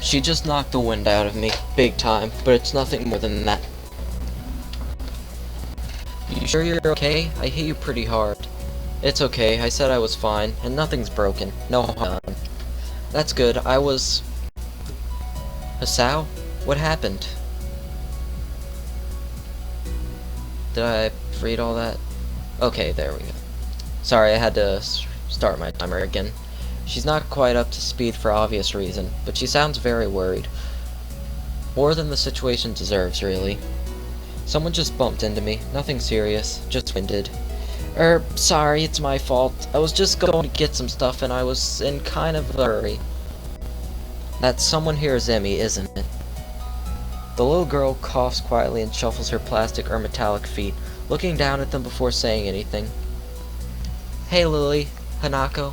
She just knocked the wind out of me, big time, but it's nothing more than that. You sure you're okay? I hit you pretty hard. It's okay, I said I was fine, and nothing's broken. No harm done. That's good, I was... Hisao? What happened? Did I read all that? Okay, there we go. Sorry, I had to start my timer again. She's not quite up to speed for obvious reason, but she sounds very worried. More than the situation deserves, really. Someone just bumped into me. Nothing serious, just winded. Sorry, it's my fault. I was just going to get some stuff and I was in kind of a hurry. That someone here is Emmy, isn't it? The little girl coughs quietly and shuffles her plastic or metallic feet, looking down at them before saying anything. Hey Lily, Hanako.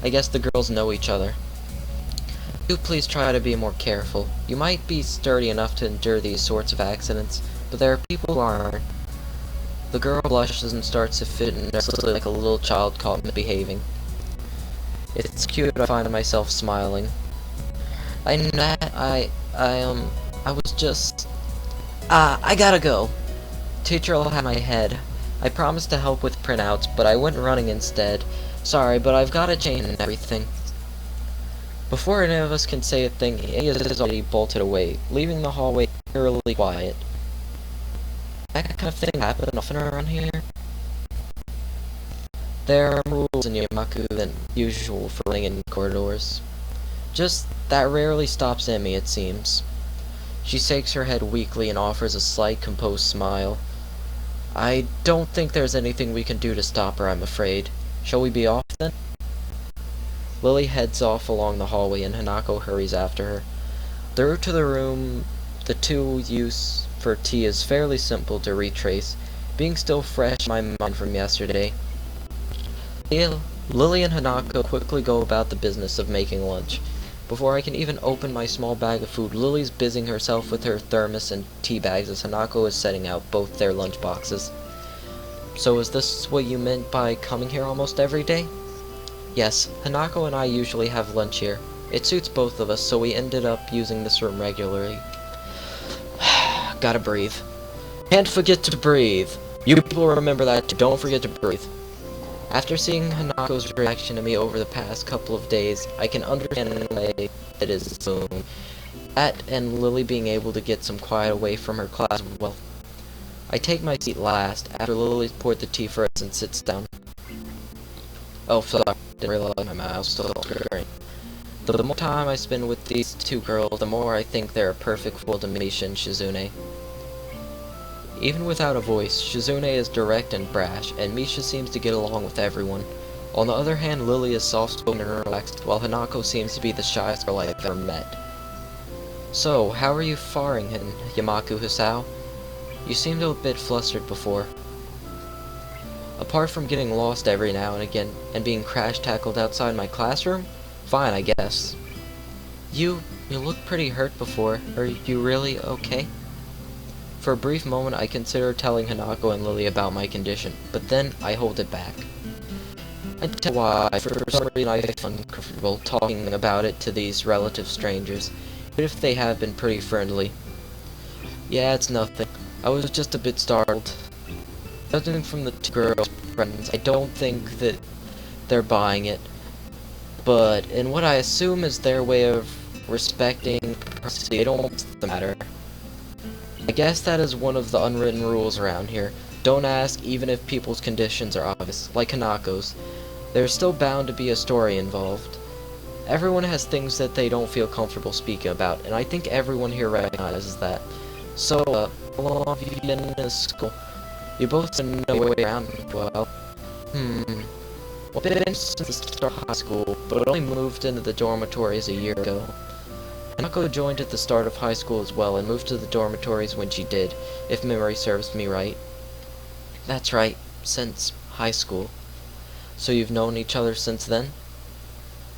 I guess the girls know each other. Do please try to be more careful. You might be sturdy enough to endure these sorts of accidents, but there are people who aren't. The girl blushes and starts to fit nervously like a little child caught misbehaving. It's cute, I find myself smiling. I know that, I was just... I gotta go. Teacher will have my head. I promised to help with printouts, but I went running instead. Sorry, but I've gotta change everything. Before any of us can say a thing, he has already bolted away, leaving the hallway eerily quiet. That kind of thing happen often around here? There are more rules in Yamaku than usual for running in corridors. Just that rarely stops Emmy, it seems. She shakes her head weakly and offers a slight, composed smile. I don't think there's anything we can do to stop her, I'm afraid. Shall we be off, then? Lily heads off along the hallway, and Hanako hurries after her. The route to the room the two use for tea is fairly simple to retrace, being still fresh in my mind from yesterday. Lily and Hanako quickly go about the business of making lunch. Before I can even open my small bag of food, Lily's busying herself with her thermos and tea bags as Hanako is setting out both their lunch boxes. So is this what you meant by coming here almost every day? Yes, Hanako and I usually have lunch here. It suits both of us, so we ended up using this room regularly. Gotta breathe. Can't forget to breathe. You people remember that too. Don't forget to breathe. After seeing Hanako's reaction to me over the past couple of days, I can understand in a way that is boom. That and Lily being able to get some quiet away from her class as well. I take my seat last, after Lily's poured the tea for us and sits down. Oh, sorry, didn't realize my mouth was still scurrying. The more time I spend with these two girls, the more I think they're a perfect foil to Misha and Shizune. Even without a voice, Shizune is direct and brash, and Misha seems to get along with everyone. On the other hand, Lily is soft-spoken and relaxed, while Hanako seems to be the shyest girl I've ever met. So, how are you faring in Yamaku Hisao? You seemed a bit flustered before. Apart from getting lost every now and again, and being crash-tackled outside my classroom? Fine, I guess. You looked pretty hurt before. Are you really okay? For a brief moment, I consider telling Hanako and Lily about my condition, but then I hold it back. I tell why, for some reason I feel uncomfortable talking about it to these relative strangers, even if they have been pretty friendly. Yeah, it's nothing. I was just a bit startled. Judging from the two girls' friends, I don't think that they're buying it, but in what I assume is their way of respecting privacy, it don't matter. I guess that is one of the unwritten rules around here. Don't ask even if people's conditions are obvious, like Hanako's. There's still bound to be a story involved. Everyone has things that they don't feel comfortable speaking about, and I think everyone here recognizes that. So, how long have you been in this school? You both know your way around well. Well, I've been since the start of high school, but only moved into the dormitories a year ago. Hanako joined at the start of high school as well, and moved to the dormitories when she did, if memory serves me right. That's right, since high school. So you've known each other since then?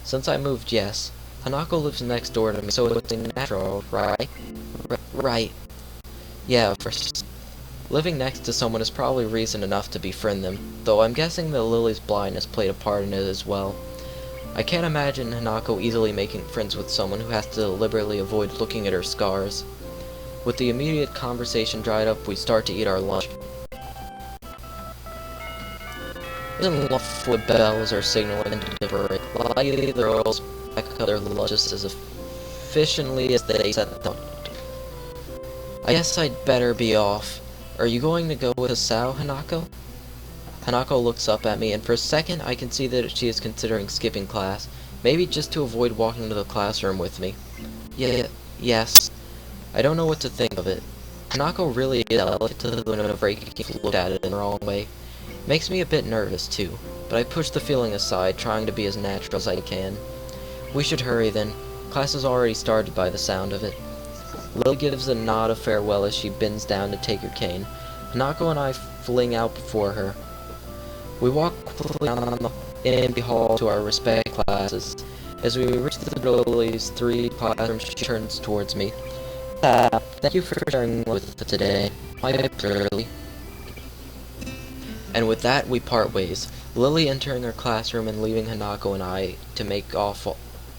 Since I moved, yes. Hanako lives next door to me, so it's natural, right? Right. Yeah, of course. Living next to someone is probably reason enough to befriend them, though I'm guessing that Lily's blindness played a part in it as well. I can't imagine Hanako easily making friends with someone who has to deliberately avoid looking at her scars. With the immediate conversation dried up, we start to eat our lunch. Isn't love with bells or signaling to break. Likely the girls pack up their lunches as efficiently as they set them. I guess I'd better be off. Are you going to go with Hisao, Hanako? Hanako looks up at me, and for a second I can see that she is considering skipping class, maybe just to avoid walking into the classroom with me. Yes. I don't know what to think of it. Hanako really is delicate to the point of breaking if you look at it in the wrong way. Makes me a bit nervous too, but I push the feeling aside, trying to be as natural as I can. We should hurry then. Class has already started by the sound of it. Lily gives a nod of farewell as she bends down to take her cane. Hanako and I fling out before her. We walk quickly down the empty hall to our respective classes. As we reach the Lily's 3 classrooms, she turns towards me. Thank you for sharing with us today. My early. And with that, we part ways. Lily entering her classroom and leaving Hanako and I to make off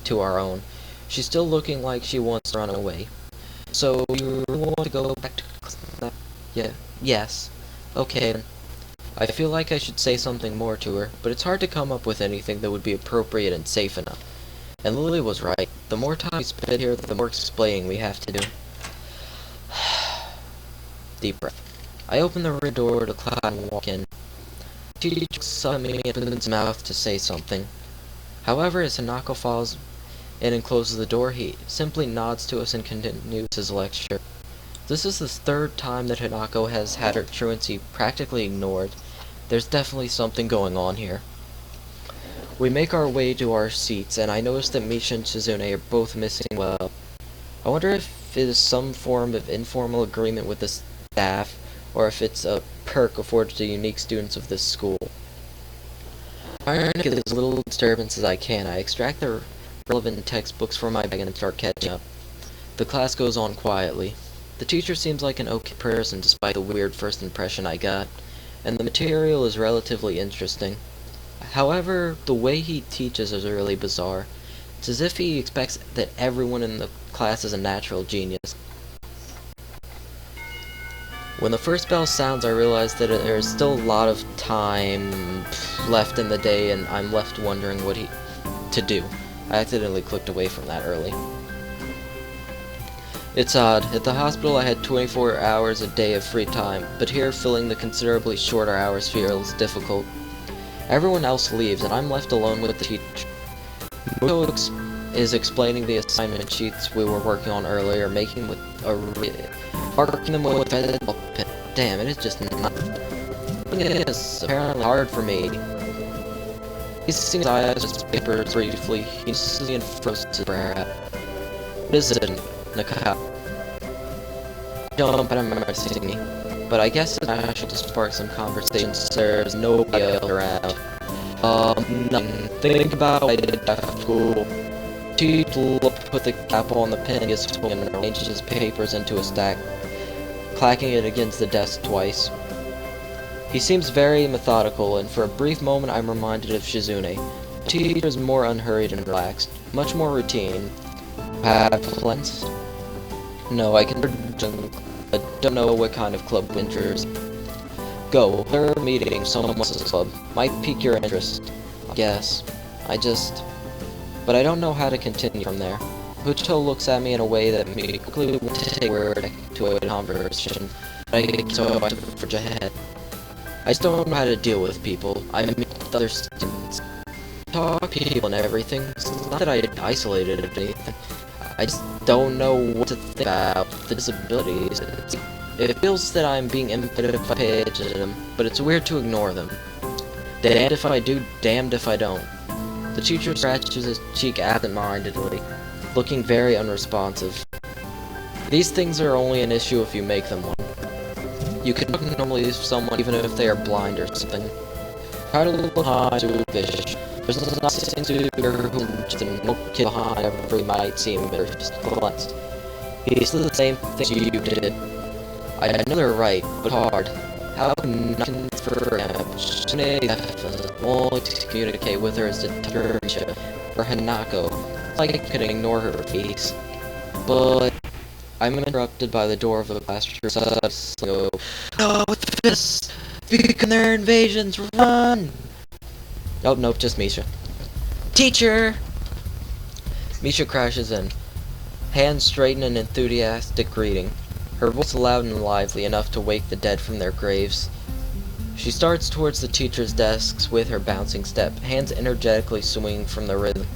to our own. She's still looking like she wants to run away. So, you really want to go back to class? Yes. Okay then. I feel like I should say something more to her, but it's hard to come up with anything that would be appropriate and safe enough. And Lily was right. The more time we spend here, the more explaining we have to do. Deep breath. I open the rear door to class and walk in. Teacher looks at me and opens his mouth to say something. However, as Hanako follows in and closes the door, he simply nods to us and continues his lecture. This is the 3rd time that Hanako has had her truancy practically ignored. There's definitely something going on here. We make our way to our seats, and I notice that Misha and Shizune are both missing well. I wonder if it is some form of informal agreement with the staff, or if it's a perk afforded to unique students of this school. Trying to get as little disturbance as I can, I extract the relevant textbooks from my bag and start catching up. The class goes on quietly. The teacher seems like an okay person despite the weird first impression I got, and the material is relatively interesting. However, the way he teaches is really bizarre. It's as if he expects that everyone in the class is a natural genius. When the first bell sounds, I realize that there is still a lot of time left in the day, and I'm left wondering what to do. I accidentally clicked away from that early. It's odd. At the hospital I had 24 hours a day of free time, but here filling the considerably shorter hours feels difficult. Everyone else leaves, and I'm left alone with the teacher. Muto is explaining the assignment sheets we were working on earlier, marking them with a pen. Damn, it is just not. It is apparently hard for me. He's seeing his eyes as papers briefly. He uses and froze his brow. What is it, Nakai? Jump and embarrassing me. But I guess it's natural to spark some conversation since there's nobody else around. Nothing. Think about what I did after school. Teacher put the cap on the pen and arranges his papers into a stack, clacking it against the desk twice. He seems very methodical, and for a brief moment I'm reminded of Shizune. The teacher is more unhurried and relaxed, much more routine. Have plans? No, I can but don't know what kind of club winters. Go, they're meeting someone else's club. Might pique your interest. I guess. But I don't know how to continue from there. Muto looks at me in a way that made me quickly want to take word to a conversation, but I get so I forge ahead. I just don't know how to deal with people. I meet with other students. Talk to people and everything. It's not that I isolated or anything. I just don't know what to think about the disabilities. It feels that I'm being empathetic if I pay attention to them, but it's weird to ignore them. Damned if I do, damned if I don't. The teacher scratches his cheek absent-mindedly, looking very unresponsive. These things are only an issue if you make them one. You can normally leave someone even if they are blind or something. Try to look behind to fish. There's nothing to do who just a little kid behind every might seem at first glance. He said the same thing you did. I know they're right, but hard. How can for only to communicate with her as the Misha or Hanako. It's like I could ignore her face. But I'm interrupted by the door of the classroom. So, no, with this! Become their invasions, run! Oh, nope, just Misha. Teacher! Misha crashes in. Hands straighten an enthusiastic greeting. Her voice loud and lively enough to wake the dead from their graves. She starts towards the teacher's desks with her bouncing step, hands energetically swinging from the rhythm.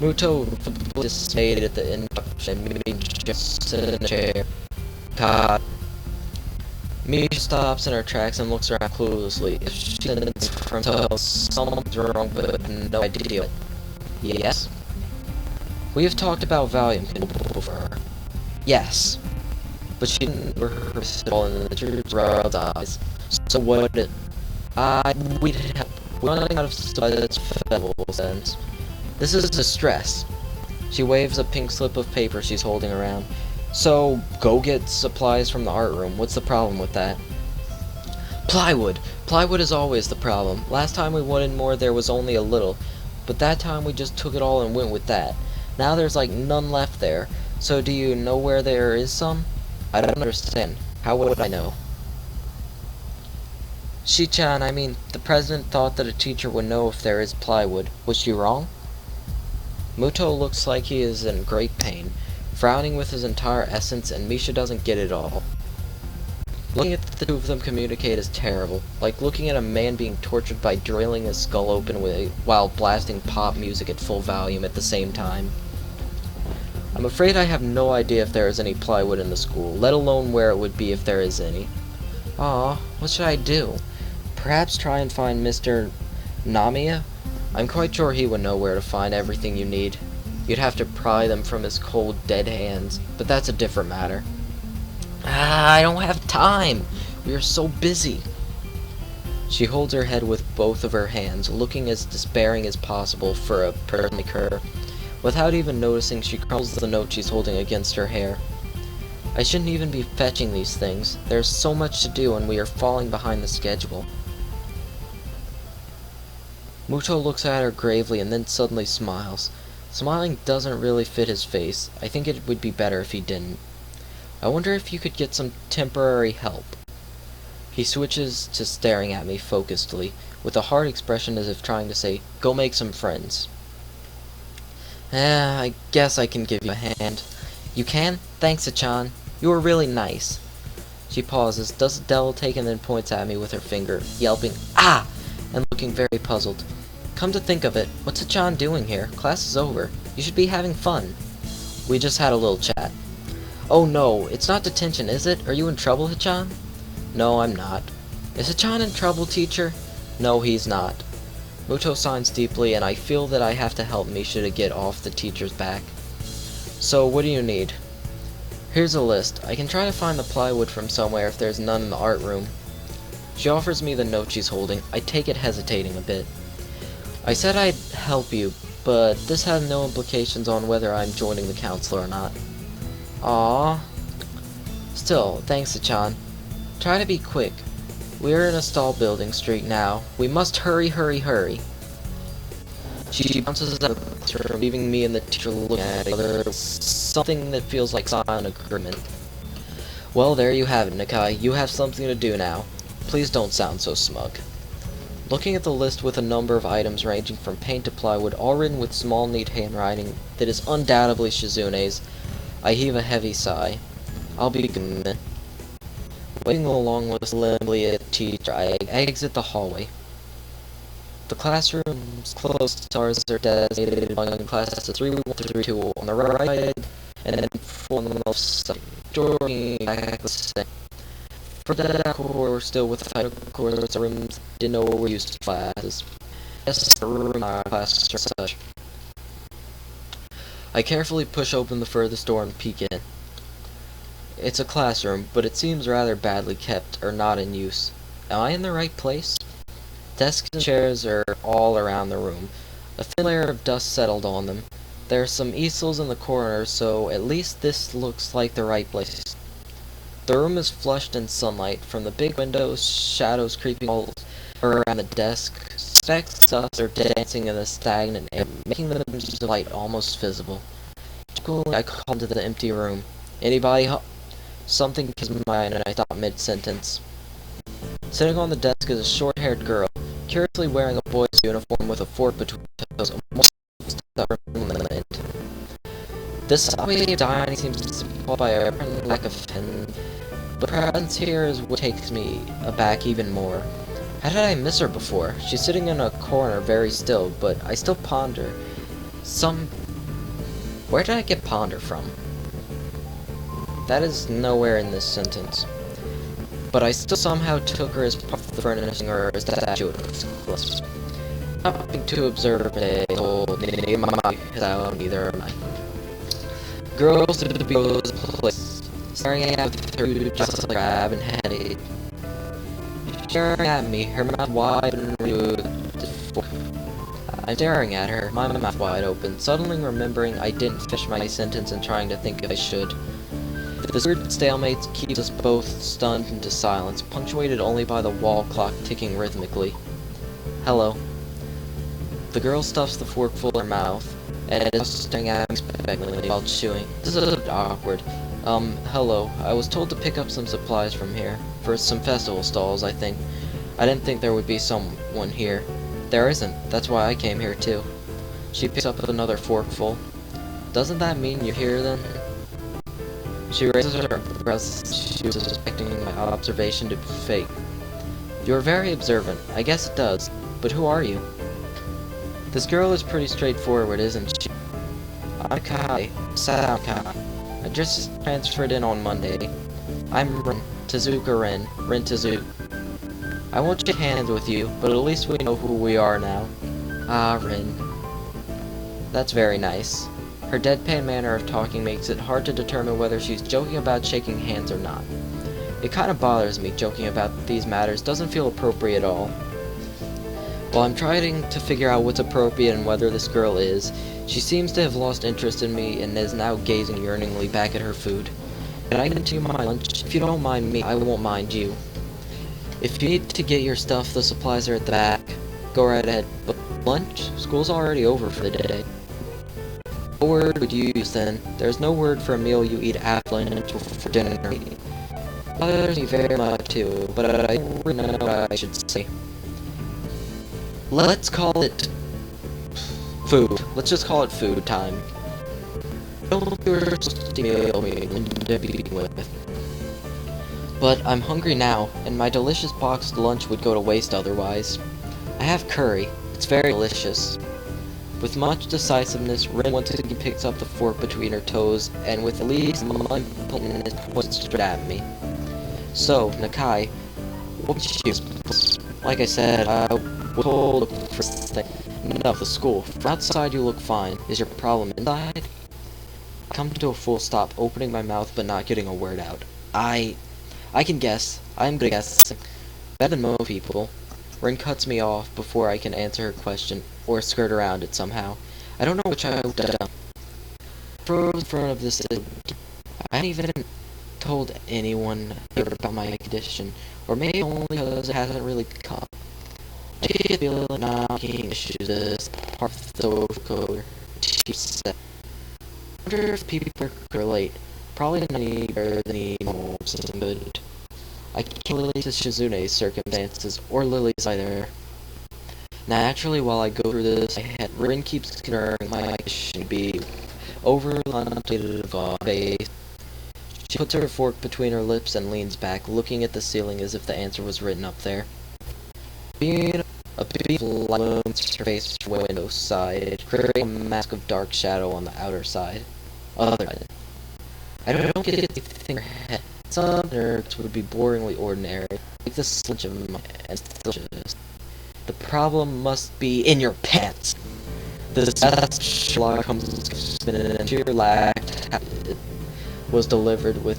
Muto, dismayed at the interruption, Misha sits in a chair. God. Misha stops in her tracks and looks around cluelessly. If she sits from something's wrong, but no idea what. Yes? We have talked about Valium before. Yes. But she didn't rehearse it all in the teacher's eyes. So what did we did help. We're running out of supplies federal sense. This is a stress. She waves a pink slip of paper she's holding around. So go get supplies from the art room. What's the problem with that? Plywood. Plywood is always the problem. Last time we wanted more there was only a little. But that time we just took it all and went with that. Now there's like none left there. So do you know where there is some? I don't understand. How would I know? Shi-chan, I mean, the president thought that a teacher would know if there is plywood. Was she wrong? Muto looks like he is in great pain, frowning with his entire essence, and Misha doesn't get it all. Looking at the two of them communicate is terrible, like looking at a man being tortured by drilling his skull open while blasting pop music at full volume at the same time. I'm afraid I have no idea if there is any plywood in the school, let alone where it would be if there is any. Aw, what should I do? Perhaps try and find Mr. Namiya? I'm quite sure he would know where to find everything you need. You'd have to pry them from his cold, dead hands, but that's a different matter. I don't have time! We are so busy. She holds her head with both of her hands, looking as despairing as possible for a person like her. Without even noticing, she crumbles the note she's holding against her hair. I shouldn't even be fetching these things. There's so much to do and we are falling behind the schedule. Muto looks at her gravely and then suddenly smiles. Smiling doesn't really fit his face. I think it would be better if he didn't. I wonder if you could get some temporary help. He switches to staring at me focusedly, with a hard expression as if trying to say, go make some friends. I guess I can give you a hand. You can? Thanks, Achan. You were really nice. She pauses, does a devil take, and then points at me with her finger, yelping, ah! And looking very puzzled. Come to think of it, what's Achan doing here? Class is over. You should be having fun. We just had a little chat. Oh no, it's not detention, is it? Are you in trouble, Hachan? No, I'm not. Is Hachan in trouble, teacher? No, he's not. Muto signs deeply, and I feel that I have to help Misha to get off the teacher's back. So, what do you need? Here's a list. I can try to find the plywood from somewhere if there's none in the art room. She offers me the note she's holding. I take it hesitating a bit. I said I'd help you, but this has no implications on whether I'm joining the council or not. Aww. Still, thanks, Achan. Try to be quick. We're in a stall building street now. We must hurry, hurry, hurry. She bounces out of the classroom, leaving me and the teacher looking at each other. Something that feels like silent agreement. Well, there you have it, Nakai. You have something to do now. Please don't sound so smug. Looking at the list with a number of items ranging from paint to plywood, all written with small, neat handwriting that is undoubtedly Shizune's, I heave a heavy sigh. I'll be good. Waiting along with limbly a teacher, I exit the hallway. The classrooms close to ours are designated among classes 3132 on the right and then 4 on the left side. Exactly the same. For that core, we're still with the course rooms. Didn't know we're used to classes. Yes, the room our classes are such. I carefully push open the furthest door and peek in. It's a classroom, but it seems rather badly kept or not in use. Am I in the right place? Desks and chairs are all around the room. A thin layer of dust settled on them. There are some easels in the corner, so at least this looks like the right place. The room is flushed in sunlight. From the big windows, shadows creeping all around the desk. Specks of dust are dancing in the stagnant air, making the light almost visible. Coolly, I called into the empty room. Anybody Something came to my mind and I stopped mid-sentence. Sitting on the desk is a short-haired girl, curiously wearing a boy's uniform with a fork between her toes, almost stubborn. This way of dining seems to be caused by a lack of pen, but presence here is what takes me aback even more. How did I miss her before? She's sitting in a corner, very still, but I still ponder. Where did I get ponder from? That is nowhere in this sentence. But I still somehow took her as part of the furnishing or as a statue of Hisao. Nothing to observe today, neither am I, Hisao, neither am I. Girls to the beautiful place, staring at her just like a crab and headache. Staring at me, her mouth wide and rude. I'm staring at her, my mouth wide open, suddenly remembering I didn't finish my sentence and trying to think if I should. This weird stalemate keeps us both stunned into silence, punctuated only by the wall clock ticking rhythmically. Hello. The girl stuffs the forkful in her mouth, and is staring at me expectantly while chewing. This is a bit awkward. Hello. I was told to pick up some supplies from here. For some festival stalls, I think. I didn't think there would be someone here. There isn't. That's why I came here, too. She picks up another forkful. Doesn't that mean you're here, then? She raises her eyebrows. She was suspecting my observation to be fake. You're very observant. I guess it does. But who are you? This girl is pretty straightforward, isn't she? I'm Kai. Hisao Nakai. I just transferred in on Monday. I'm Rin. Tezuka Rin. Rin Tezuka. I won't shake hands with you, but at least we know who we are now. Ah, Rin. That's very nice. Her deadpan manner of talking makes it hard to determine whether she's joking about shaking hands or not. It kind of bothers me. Joking about these matters doesn't feel appropriate at all. While I'm trying to figure out what's appropriate and whether this girl is, she seems to have lost interest in me and is now gazing yearningly back at her food. Can I continue my lunch? If you don't mind me, I won't mind you. If you need to get your stuff, the supplies are at the back. Go right ahead. But lunch? School's already over for the day. What word would you use then? There's no word for a meal you eat after lunch or for dinner. It bothers me very much too, but I don't really know what I should say. Let's call it food. Let's just call it food time. Don't be meal me to be with. But I'm hungry now, and my delicious boxed lunch would go to waste otherwise. I have curry. It's very delicious. With much decisiveness, Rin once again picks up the fork between her toes, and with at least one politeness points straight at me. So, Nakai, what would you choose? Like I said, I was told for something. Enough, the school. From outside you look fine. Is your problem inside? I come to a full stop, opening my mouth but not getting a word out. I can guess. I'm good at guessing. Better than most people. Rin cuts me off before I can answer her question, or skirt around it somehow. I don't know which I would have done. Froze in front of this. I haven't even told anyone about my condition, or maybe only because it hasn't really come. I get the feeling like not being issues this part of the social code. She said. I wonder if people could relate. Probably not any better than any more something good. I can't relate to Shizune's circumstances, or Lily's either. Naturally, while I go through this, Rin keeps confirming my condition to be overly base. She puts her fork between her lips and leans back, looking at the ceiling as if the answer was written up there. A beautiful light looms her face from the window side, creating a mask of dark shadow on the outer side. Other side. I don't get anything in her head. Some nerves would be boringly ordinary, like the slinch of my and delicious. The problem must be in your pants. The last Sherlock Holmes and sheer lack was delivered with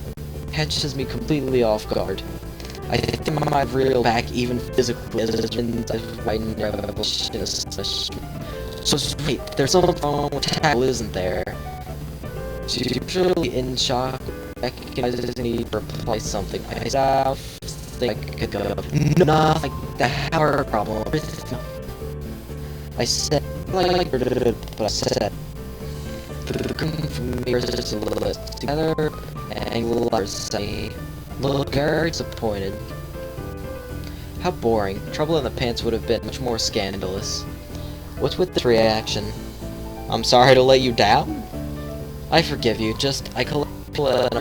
catches me completely off guard. I think I might reel back even physically as I never So wait, there's something wrong with tackle, isn't there? She's usually in shock recognizes the need to reply something. I sound think I could go. Nothing like that. Our problem. I said like, but I said from mirrors together and letters say look very disappointed. How boring. Trouble in the pants would have been much more scandalous. What's with this reaction? I'm sorry to let you down? I forgive you, I collect people that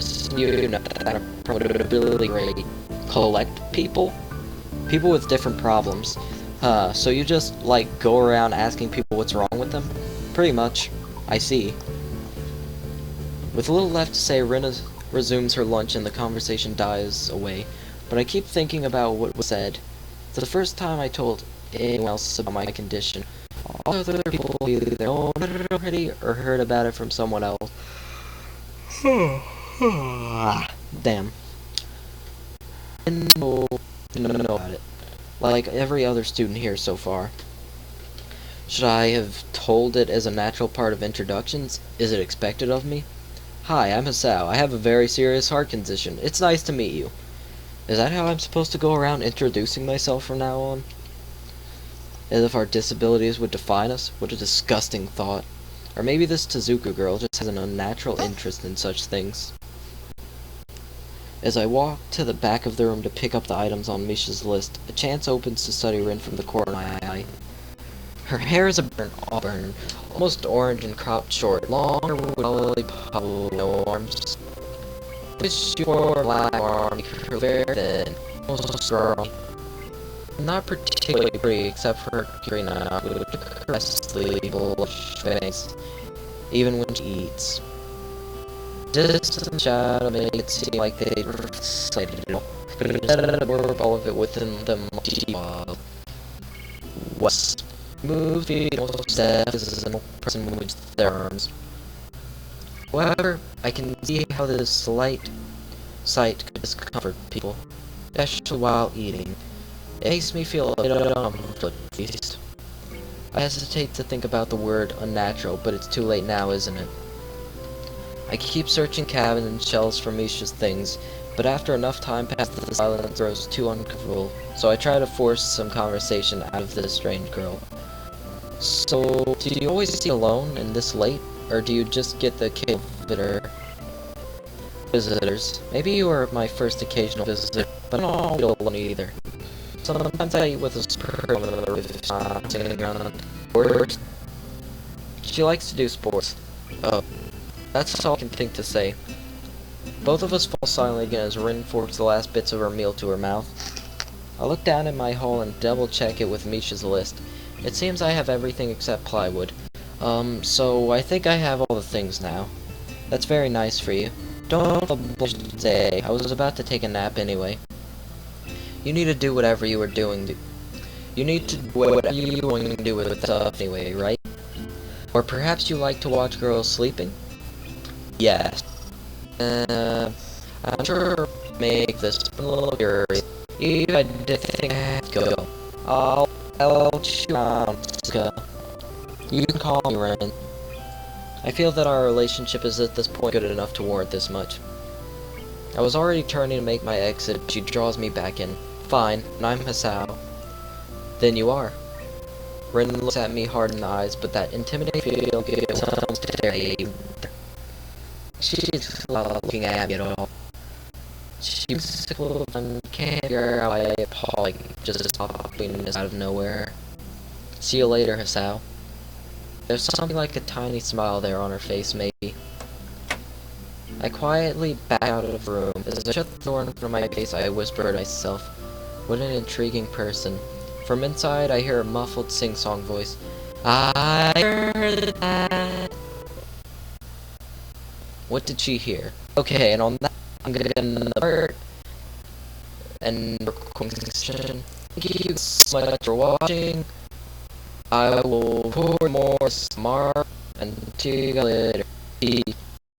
are probably great. Collect people? People with different problems. So you just, like, go around asking people what's wrong with them? Pretty much. I see. With little left to say, Rin resumes her lunch and the conversation dies away. But I keep thinking about what was said. It's the first time I told anyone else about my condition. All other people either know it already or heard about it from someone else. Damn. I know about it. Like every other student here so far. Should I have told it as a natural part of introductions? Is it expected of me? Hi, I'm Hisao. I have a very serious heart condition. It's nice to meet you. Is that how I'm supposed to go around introducing myself from now on? As if our disabilities would define us? What a disgusting thought. Or maybe this Tezuka girl just has an unnatural interest in such things. As I walk to the back of the room to pick up the items on Misha's list, a chance opens to study Rin from the corner of my eye. Her hair is a burnt auburn, almost orange and cropped short, longer with probably no arms. With short black arms, her very thin, almost strong. Not particularly pretty, except for her green eye, with a caressingly blush face, even when she eats. Distant shadow made it seem like they were excited at all, but instead absorbed all of it within them while West moved feet almost deaf as a person moves their arms. However, I can see how this slight sight could discomfort people, especially while eating. It makes me feel a bit uncomfortable at least. I hesitate to think about the word unnatural, but it's too late now, isn't it? I keep searching cabins and shelves for Misha's things, but after enough time passes the silence grows too uncomfortable, so I try to force some conversation out of this strange girl. So, do you always stay alone and this late, or do you just get the occasional visitors? Maybe you are my first occasional visitor, but I don't always feel alone either. Sometimes I eat with a singing around sports. She likes to do sports. Oh, that's all I can think to say. Both of us fall silently again as Rin forks the last bits of her meal to her mouth. I look down at my haul and double check it with Misha's list. It seems I have everything except plywood. So I think I have all the things now. That's very nice for you. Don't say. I was about to take a nap anyway. You need to do whatever you were doing. You need to do whatever you were going to do with stuff anyway, right? Or perhaps you like to watch girls sleeping? Yes. I'm sure make this a little curious. Even if I did think I had to go, I'll shoot around. You can call me Ren. I feel that our relationship is at this point good enough to warrant this much. I was already turning to make my exit, but she draws me back in. Fine, and I'm Hisao. Then you are. Ren looks at me hard in the eyes, but that intimidating feel gives some stare at you. She's not looking at me at all. She's can't figure out why Paul just popping out of nowhere. See you later, Hisao. There's something like a tiny smile there on her face, maybe. I quietly back out of the room. As I shut the door in front of my face, I whisper to myself, what an intriguing person. From inside, I hear a muffled sing-song voice. I heard that. What did she hear? Okay, and on that, I'm gonna end the part. And recording. Thank you so much for watching. I will record more tomorrow, and see you later. Peace.